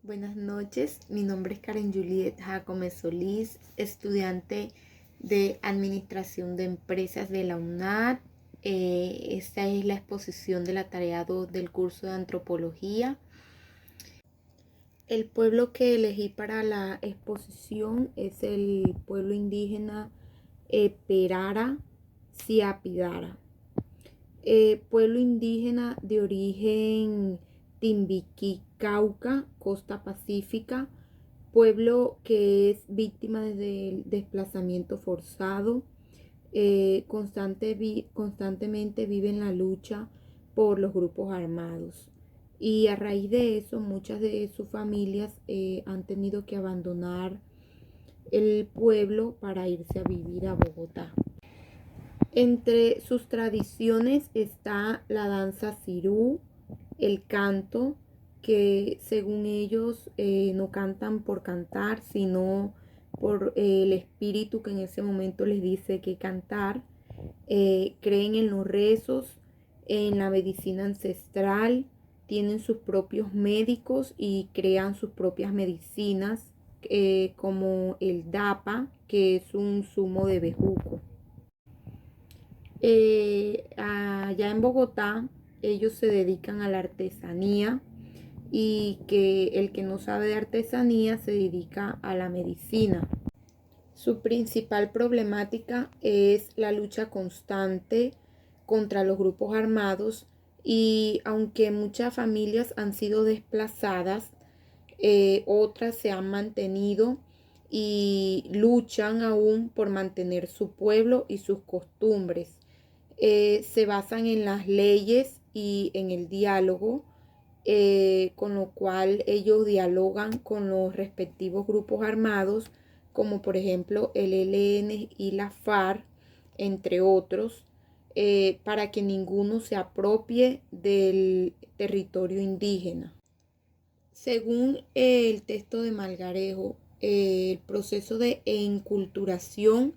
Buenas noches, mi nombre es Karen Juliet Jacome Solís, estudiante de Administración de Empresas de la UNAD. Esta es la exposición de la tarea 2 del curso de Antropología. El pueblo que elegí para la exposición es el pueblo indígena Perara Siapidara. Pueblo indígena de origen Timbiquí, Cauca, costa pacífica, pueblo que es víctima del desplazamiento forzado, constantemente vive en la lucha por los grupos armados. Y a raíz de eso, muchas de sus familias han tenido que abandonar el pueblo para irse a vivir a Bogotá. Entre sus tradiciones está la danza cirú, el canto, que según ellos no cantan por cantar, sino por el espíritu que en ese momento les dice que cantar. Creen en los rezos, en la medicina ancestral, tienen sus propios médicos y crean sus propias medicinas, como el dapa, que es un zumo de bejuco. Allá en Bogotá ellos se dedican a la artesanía y que el que no sabe de artesanía se dedica a la medicina. Su principal problemática es la lucha constante contra los grupos armados y aunque muchas familias han sido desplazadas, otras se han mantenido y luchan aún por mantener su pueblo y sus costumbres. Se basan en las leyes y en el diálogo, con lo cual ellos dialogan con los respectivos grupos armados, como por ejemplo el ELN y la FARC, entre otros, para que ninguno se apropie del territorio indígena. Según el texto de Malgarejo, el proceso de enculturación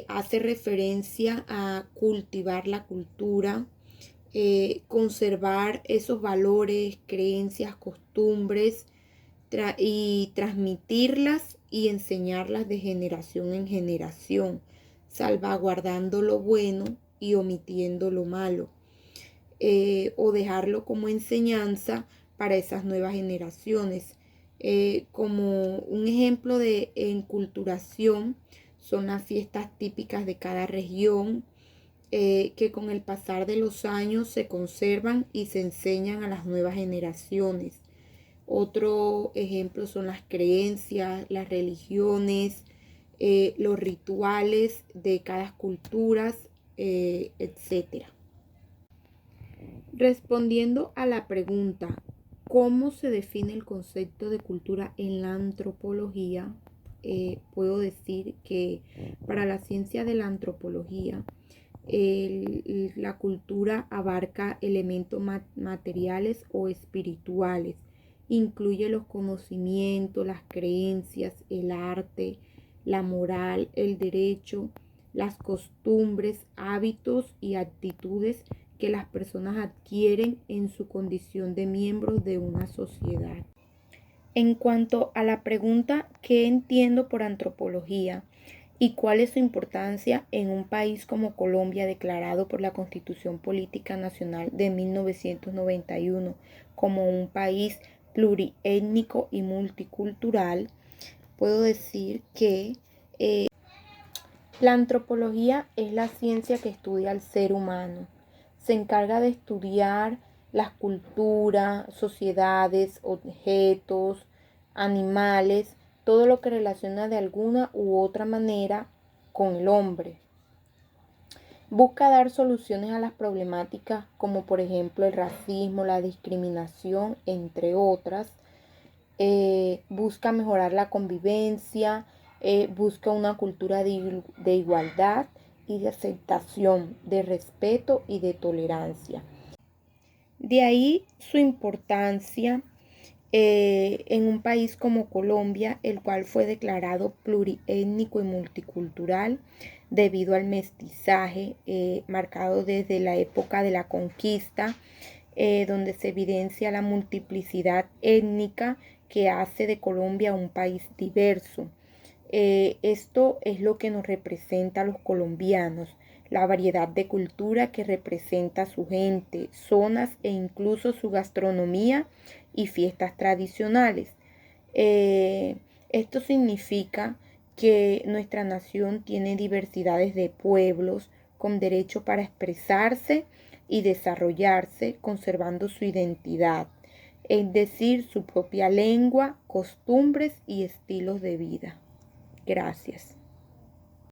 hace referencia a cultivar la cultura, conservar esos valores, creencias, costumbres y transmitirlas y enseñarlas de generación en generación, salvaguardando lo bueno y omitiendo lo malo, o dejarlo como enseñanza para esas nuevas generaciones. Como un ejemplo de enculturación son las fiestas típicas de cada región, que con el pasar de los años se conservan y se enseñan a las nuevas generaciones. Otro ejemplo son las creencias, las religiones, los rituales de cada cultura, etc. Respondiendo a la pregunta, ¿cómo se define el concepto de cultura en la antropología? Puedo decir que para la ciencia de la antropología, la cultura abarca elementos materiales o espirituales, incluye los conocimientos, las creencias, el arte, la moral, el derecho, las costumbres, hábitos y actitudes que las personas adquieren en su condición de miembros de una sociedad. En cuanto a la pregunta ¿qué entiendo por antropología? ¿Y cuál es su importancia en un país como Colombia, declarado por la Constitución Política Nacional de 1991 como un país pluriétnico y multicultural? Puedo decir que la antropología es la ciencia que estudia al ser humano. Se encarga de estudiar las culturas, sociedades, objetos, animales, todo lo que relaciona de alguna u otra manera con el hombre. Busca dar soluciones a las problemáticas como por ejemplo el racismo, la discriminación, entre otras. Busca mejorar la convivencia, busca una cultura de igualdad y de aceptación, de respeto y de tolerancia. De ahí su importancia en un país como Colombia, el cual fue declarado pluriétnico y multicultural debido al mestizaje marcado desde la época de la conquista, donde se evidencia la multiplicidad étnica que hace de Colombia un país diverso. Esto es lo que nos representa a los colombianos, la variedad de cultura que representa a su gente, zonas e incluso su gastronomía y fiestas tradicionales. Eh, Esto significa que nuestra nación tiene diversidades de pueblos con derecho para expresarse y desarrollarse, conservando su identidad, es decir, su propia lengua, costumbres y estilos de vida. Gracias.